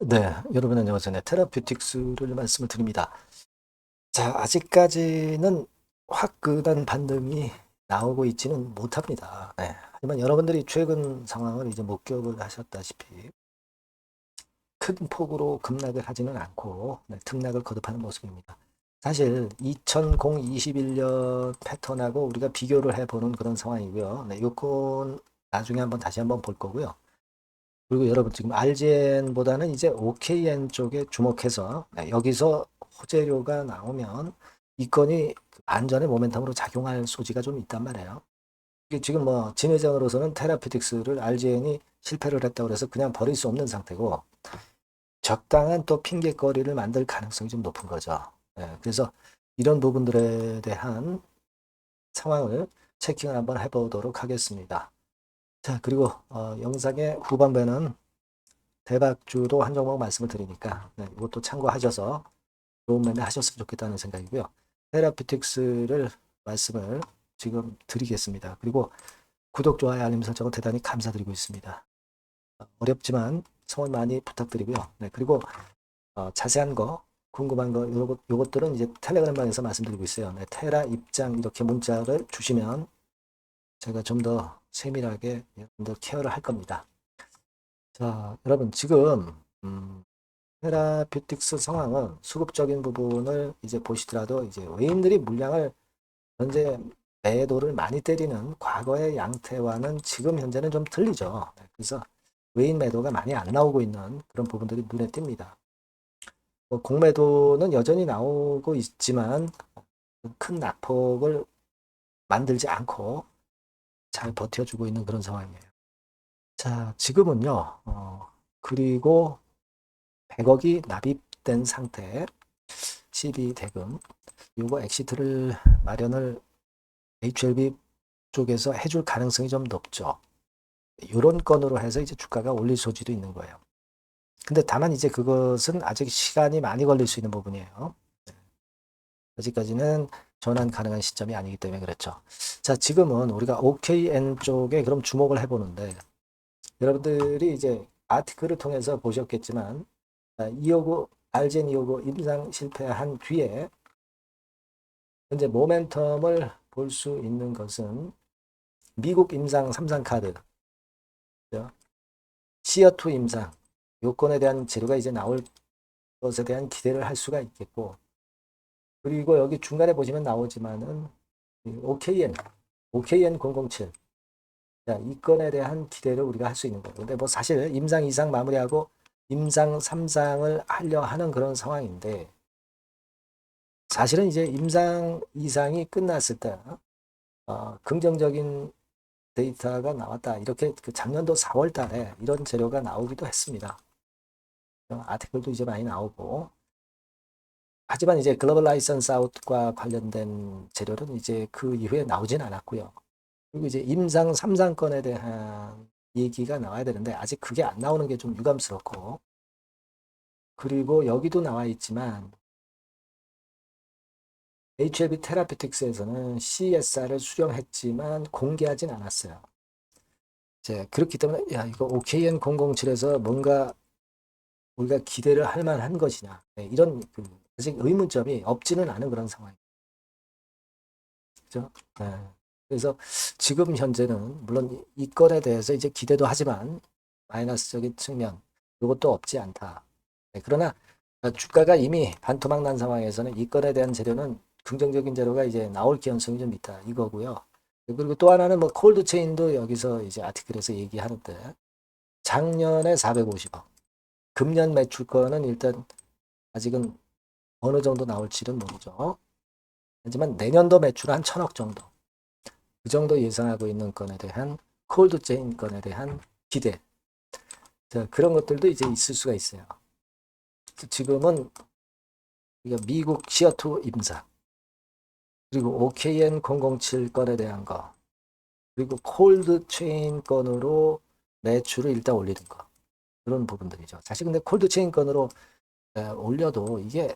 네, 여러분 안녕하세요. 네, 테라퓨틱스를 말씀을 드립니다. 자, 아직까지는 화끈한 반등이 나오고 있지는 못합니다. 네, 하지만 여러분들이 최근 상황을 이제 목격을 하셨다시피 큰 폭으로 급락을 하지는 않고 등락을 거듭하는 모습입니다. 사실 2021년 패턴하고 우리가 비교를 해보는 그런 상황이고요. 네, 요건 나중에 한번 다시 한번 볼 거고요. 그리고 여러분 지금 RGN보다는 이제 OKN 쪽에 주목해서 여기서 호재료가 나오면 이 건이 안전의 모멘텀으로 작용할 소지가 좀 있단 말이에요. 이게 지금 뭐 진회장으로서는 테라피틱스를 RGN이 실패를 했다고 해서 그냥 버릴 수 없는 상태고 적당한 또 핑계거리를 만들 가능성이 좀 높은 거죠. 그래서 이런 부분들에 대한 상황을 체킹을 한번 해보도록 하겠습니다. 자, 그리고 영상의 후반부에는 대박주도 한 종목 말씀을 드리니까 이것도 참고하셔서 좋은 매매 하셨으면 좋겠다는 생각이고요. 테라피틱스를 말씀을 지금 드리겠습니다. 그리고 구독, 좋아요, 알림 설정은 대단히 감사드리고 있습니다. 어렵지만 성원 많이 부탁드리고요. 그리고 자세한 거, 궁금한 거, 요것들은 이제 텔레그램 방에서 말씀드리고 있어요. 테라 입장 이렇게 문자를 주시면 제가 좀 더 세밀하게 여러분들 케어를 할 겁니다. 자, 여러분 지금 테라퓨틱스 상황은 수급적인 부분을 이제 보시더라도 이제 외인들이 물량을 현재 매도를 많이 때리는 과거의 양태와는 지금 현재는 좀 틀리죠. 그래서 외인 매도가 많이 안 나오고 있는 그런 부분들이 눈에 띕니다. 뭐 공매도는 여전히 나오고 있지만 큰 낙폭을 만들지 않고 잘 버텨주고 있는 그런 상황이에요. 자, 지금은요. 그리고 100억이 납입된 상태, 12 대금, 요거 엑시트를 마련을 HLB 쪽에서 해줄 가능성이 좀 높죠. 이런 건으로 해서 이제 주가가 올릴 소지도 있는 거예요. 근데 다만 이제 그것은 아직 시간이 많이 걸릴 수 있는 부분이에요. 아직까지는 전환 가능한 시점이 아니기 때문에 그렇죠. 자, 지금은 우리가 OKN 쪽에 그럼 주목을 해보는데 여러분들이 이제 아티클을 통해서 보셨겠지만 259, 알젠 259 임상 실패한 뒤에 현재 모멘텀을 볼 수 있는 것은 미국 임상 3상 카드, 시어2 임상, 요건에 대한 재료가 이제 나올 것에 대한 기대를 할 수가 있겠고, 그리고 여기 중간에 보시면 나오지만은 OKN, OKN 007, 자, 이 건에 대한 기대를 우리가 할 수 있는 거예요. 근데 뭐 사실 임상 2상 마무리하고 임상 3상을 하려 하는 그런 상황인데, 사실은 이제 임상 2상이 끝났을 때, 긍정적인 데이터가 나왔다. 이렇게 그 작년도 4월 달에 이런 재료가 나오기도 했습니다. 아티클도 이제 많이 나오고. 하지만 이제 글로벌 라이선스 아웃과 관련된 재료는 이제 그 이후에 나오진 않았고요. 그리고 이제 임상 3상권에 대한 얘기가 나와야 되는데 아직 그게 안 나오는 게 좀 유감스럽고. 그리고 여기도 나와 있지만 HLB 테라피틱스에서는 CSR을 수령했지만 공개하진 않았어요. 이제 그렇기 때문에 야 이거 OKN 007에서 뭔가 우리가 기대를 할 만한 것이냐 이런 그 아직 의문점이 없지는 않은 그런 상황이죠. 그죠? 네. 그래서 지금 현재는 물론 이 건에 대해서 이제 기대도 하지만 마이너스적인 측면 이것도 없지 않다. 그러나 주가가 이미 반토막 난 상황에서는 이 건에 대한 재료는 긍정적인 재료가 이제 나올 가능성이 좀 있다 이거고요. 그리고 또 하나는 뭐 콜드 체인도 여기서 이제 아티클에서 얘기하는데 작년에 450억, 금년 매출권은 일단 아직은 어느 정도 나올지는 모르죠. 하지만 내년도 매출 한 1000억 정도. 그 정도 예상하고 있는 건에 대한 콜드체인 건에 대한 기대. 자, 그런 것들도 이제 있을 수가 있어요. 지금은 미국 시어2 임상, 그리고 OKN 007 건에 대한 거, 그리고 콜드체인 건으로 매출을 일단 올리는 거. 그런 부분들이죠. 사실 근데 콜드체인 건으로 올려도 이게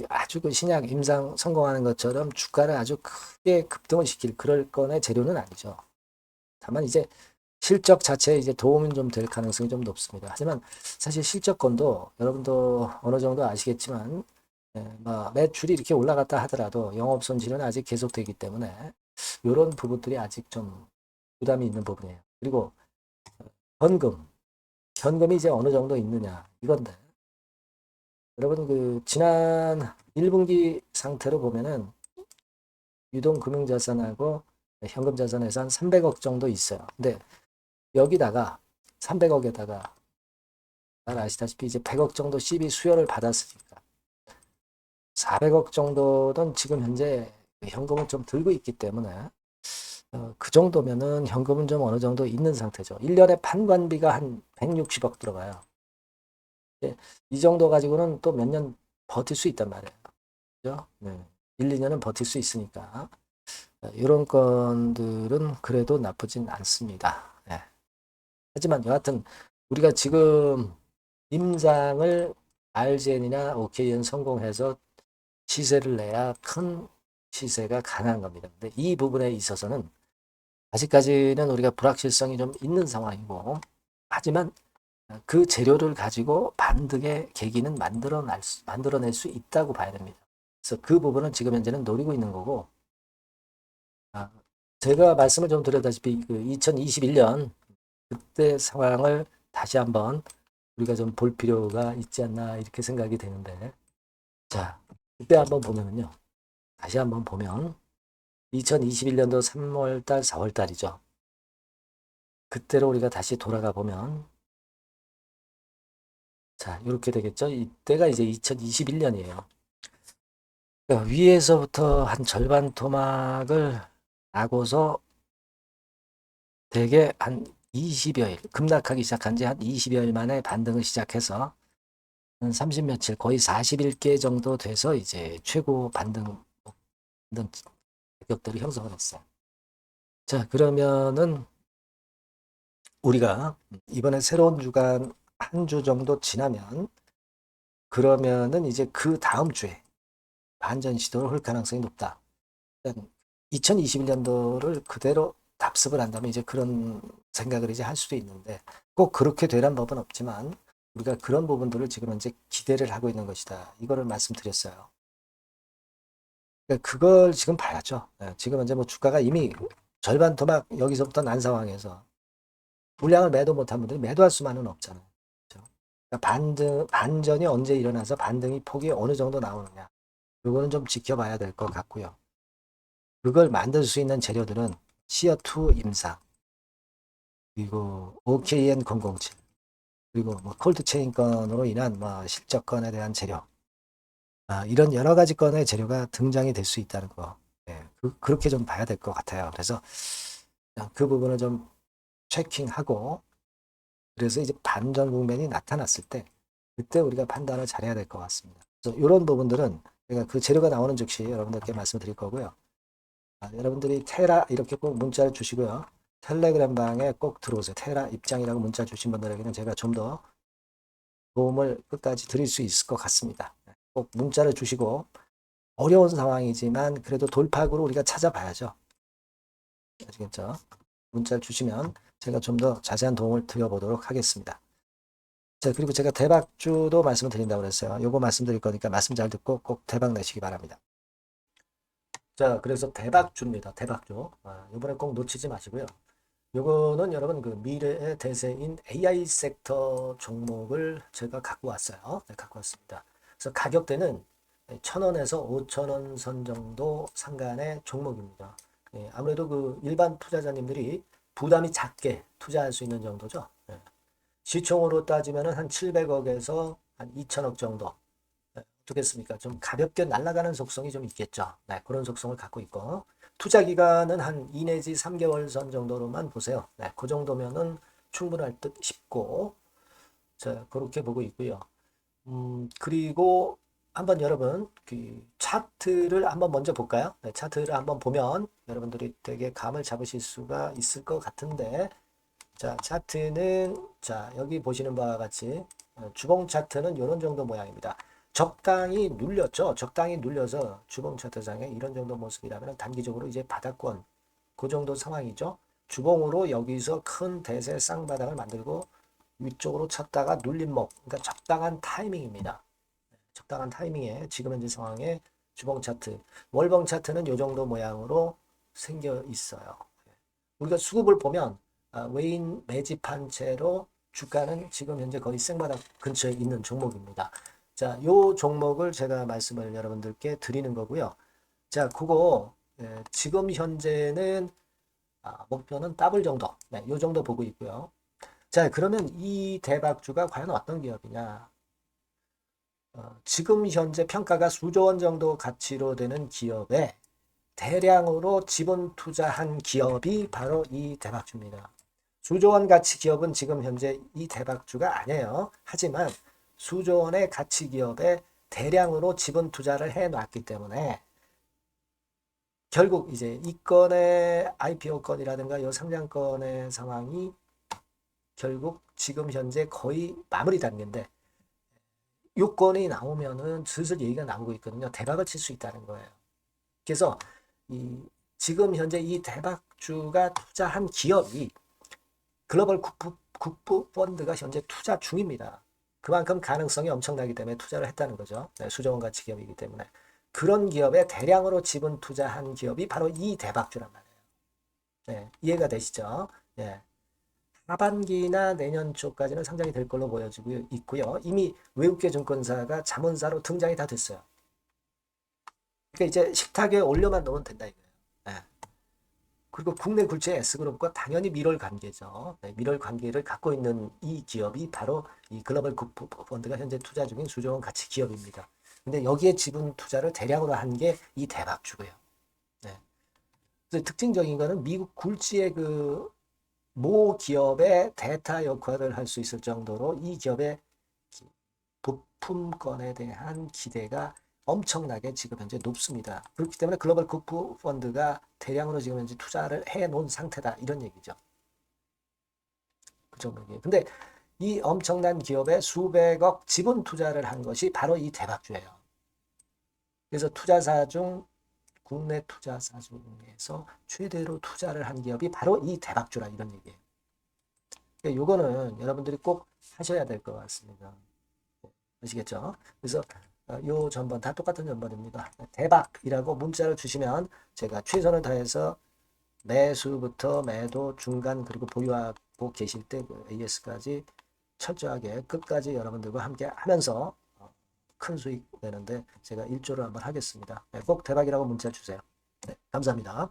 아주 그 신약 임상 성공하는 것처럼 주가를 아주 크게 급등을 시킬 그럴 건의 재료는 아니죠. 다만 이제 실적 자체에 이제 도움이 좀 될 가능성이 좀 높습니다. 하지만 사실 실적권도 여러분도 어느 정도 아시겠지만 뭐 매출이 이렇게 올라갔다 하더라도 영업 손실은 아직 계속되기 때문에 이런 부분들이 아직 좀 부담이 있는 부분이에요. 그리고 현금, 현금이 이제 어느 정도 있느냐 이건데 여러분 그 지난 1분기 상태로 보면은 유동금융자산하고 현금자산에서 한 300억 정도 있어요. 근데 여기다가 300억에다가 잘 아시다시피 이제 100억 정도 CB 수여를 받았으니까 400억 정도는 지금 현재 현금을 좀 들고 있기 때문에 그 정도면은 현금은 좀 어느 정도 있는 상태죠. 1년에 판관비가 한 160억 들어가요. 이 정도 가지고는 또 몇 년 버틸 수 있단 말이에요. 그죠? 네. 1, 2년은 버틸 수 있으니까 이런 건들은 그래도 나쁘진 않습니다. 네. 하지만 여하튼 우리가 지금 임상을 RGN이나 OKN 성공해서 시세를 내야 큰 시세가 가능한 겁니다. 근데 이 부분에 있어서는 아직까지는 우리가 불확실성이 좀 있는 상황이고 하지만 그 재료를 가지고 반등의 계기는 만들어낼 수 있다고 봐야 됩니다. 그래서 그 부분은 지금 현재는 노리고 있는 거고 제가 말씀을 좀 드렸다시피 그 2021년 그때 상황을 다시 한번 우리가 좀 볼 필요가 있지 않나 이렇게 생각이 되는데 자 그때 한번 보면은요 다시 한번 보면 2021년도 3월달 4월달이죠. 그때로 우리가 다시 돌아가 보면 자 이렇게 되겠죠. 이때가 이제 2021년이에요. 그러니까 위에서부터 한 절반 토막을 나고서 대개 한 20여일 급락하기 시작한 지 한 20여일 만에 반등을 시작해서 한 30 며칠 거의 40일께 정도 돼서 이제 최고 반등 가격들을 형성을 했어요. 자 그러면은 우리가 이번에 새로운 주간 한 주 정도 지나면 그러면은 이제 그 다음 주에 반전 시도를 할 가능성이 높다. 2021년도를 그대로 답습을 한다면 이제 그런 생각을 이제 할 수도 있는데 꼭 그렇게 되란 법은 없지만 우리가 그런 부분들을 지금 이제 기대를 하고 있는 것이다. 이거를 말씀드렸어요. 그러니까 그걸 지금 봐야죠. 지금 현재 뭐 주가가 이미 절반 토막 여기서부터 난 상황에서 물량을 매도 못한 분들이 매도할 수만은 없잖아요. 그렇죠? 그러니까 반전이 언제 일어나서 반등이 폭이 어느 정도 나오느냐. 이거는 좀 지켜봐야 될 것 같고요. 그걸 만들 수 있는 재료들은 시어2 임상, 그리고 OKN007, 그리고 뭐 콜드체인 건으로 인한 뭐 실적 건에 대한 재료, 이런 여러 가지 건의 재료가 등장이 될 수 있다는 거. 그렇게 좀 봐야 될 것 같아요. 그래서 그 부분을 좀 체킹하고 그래서 이제 반전 국면이 나타났을 때 그때 우리가 판단을 잘해야 될 것 같습니다. 그래서 이런 부분들은 제가 그 재료가 나오는 즉시 여러분들께 말씀드릴 거고요. 여러분들이 테라 이렇게 꼭 문자를 주시고요. 텔레그램 방에 꼭 들어오세요. 테라 입장이라고 문자 주신 분들에게는 제가 좀 더 도움을 끝까지 드릴 수 있을 것 같습니다. 꼭 문자를 주시고 어려운 상황이지만 그래도 돌파구로 우리가 찾아봐야죠. 아시겠죠? 문자를 주시면 제가 좀 더 자세한 도움을 드려보도록 하겠습니다. 자, 그리고 제가 대박주도 말씀을 드린다고 그랬어요. 요거 말씀드릴 거니까 말씀 잘 듣고 꼭 대박 내시기 바랍니다. 자, 그래서 대박주입니다. 대박주. 이번에 꼭 놓치지 마시고요. 요거는 여러분 그 미래의 대세인 AI 섹터 종목을 제가 갖고 왔어요. 네, 갖고 왔습니다. 그래서 가격대는 1,000원에서 5,000원 선 정도 상간의 종목입니다. 아무래도 그 일반 투자자님들이 부담이 작게 투자할 수 있는 정도죠. 시총으로 따지면 한 700억에서 한 2천억 정도. 어떻겠습니까? 좀 가볍게 날아가는 속성이 좀 있겠죠. 네, 그런 속성을 갖고 있고 투자 기간은 한 2 내지 3개월 선 정도로만 보세요. 네, 그 정도면은 충분할 듯 싶고 자, 그렇게 보고 있고요. 그리고 한번 여러분 그 차트를 한번 먼저 볼까요? 네, 차트를 한번 보면 여러분들이 되게 감을 잡으실 수가 있을 것 같은데 자, 차트는 자, 여기 보시는 바와 같이 주봉 차트는 이런 정도 모양입니다. 적당히 눌렸죠. 적당히 눌려서 주봉 차트상에 이런 정도 모습이라면 단기적으로 이제 바닥권 그 정도 상황이죠. 주봉으로 여기서 큰 대세 쌍바닥을 만들고 위쪽으로 쳤다가 눌림목, 그러니까 적당한 타이밍입니다. 적당한 타이밍에 지금 현재 상황에 주봉 차트, 월봉 차트는 이 정도 모양으로 생겨 있어요. 우리가 수급을 보면 외인 매집한 채로 주가는 지금 현재 거의 생바닥 근처에 있는 종목입니다. 자, 요 종목을 제가 말씀을 여러분들께 드리는 거고요. 자, 그거 지금 현재는 목표는 더블 정도, 네, 요 정도 보고 있고요. 자, 그러면 이 대박주가 과연 어떤 기업이냐? 지금 현재 평가가 수조 원 정도 가치로 되는 기업에 대량으로 지분 투자한 기업이 바로 이 대박주입니다. 수조 원 가치 기업은 지금 현재 이 대박주가 아니에요. 하지만 수조 원의 가치 기업에 대량으로 지분 투자를 해 놨기 때문에 결국 이제 이 건의 IPO 건이라든가 이 상장건의 상황이 결국 지금 현재 거의 마무리 단계인데 요건이 나오면은 슬슬 얘기가 나오고 있거든요. 대박을 칠 수 있다는 거예요. 그래서 지금 현재 이 대박주가 투자한 기업이 글로벌 국부 펀드가 현재 투자 중입니다. 그만큼 가능성이 엄청나기 때문에 투자를 했다는 거죠. 네, 수조원 가치 기업이기 때문에. 그런 기업에 대량으로 지분 투자한 기업이 바로 이 대박주란 말이에요. 네, 이해가 되시죠? 네. 하반기나 내년 초까지는 상장이 될 걸로 보여지고 있고요. 이미 외국계 증권사가 자문사로 등장이 다 됐어요. 그러니까 이제 식탁에 올려만 놓으면 된다 이거예요. 네. 그리고 국내 굴지의 S그룹과 당연히 밀월 관계죠. 네, 밀월 관계를 갖고 있는 이 기업이 바로 이 글로벌 국부 펀드가 현재 투자 중인 수조원 가치 기업입니다. 근데 여기에 지분 투자를 대량으로 한 게 이 대박주고요. 네. 그래서 특징적인 거는 미국 굴지의 모 기업의 대타 역할을 할 수 있을 정도로 이 기업의 부품권에 대한 기대가 엄청나게 지금 현재 높습니다. 그렇기 때문에 글로벌 국부 펀드가 대량으로 지금 현재 투자를 해 놓은 상태다. 이런 얘기죠. 그 정도예요. 근데 이 엄청난 기업에 수백억 지분 투자를 한 것이 바로 이 대박주예요. 그래서 투자사 중 국내 투자사 중에서 최대로 투자를 한 기업이 바로 이 대박주라 이런 얘기예요. 그러니까 요거는 여러분들이 꼭 하셔야 될 것 같습니다. 아시겠죠? 그래서 요 전번 다 똑같은 전번입니다. 대박이라고 문자를 주시면 제가 최선을 다해서 매수부터 매도 중간 그리고 보유하고 계실 때 AS까지 철저하게 끝까지 여러분들과 함께 하면서 큰 수익 내는데 제가 일조를 한번 하겠습니다. 네, 꼭 대박이라고 문자 주세요. 네, 감사합니다.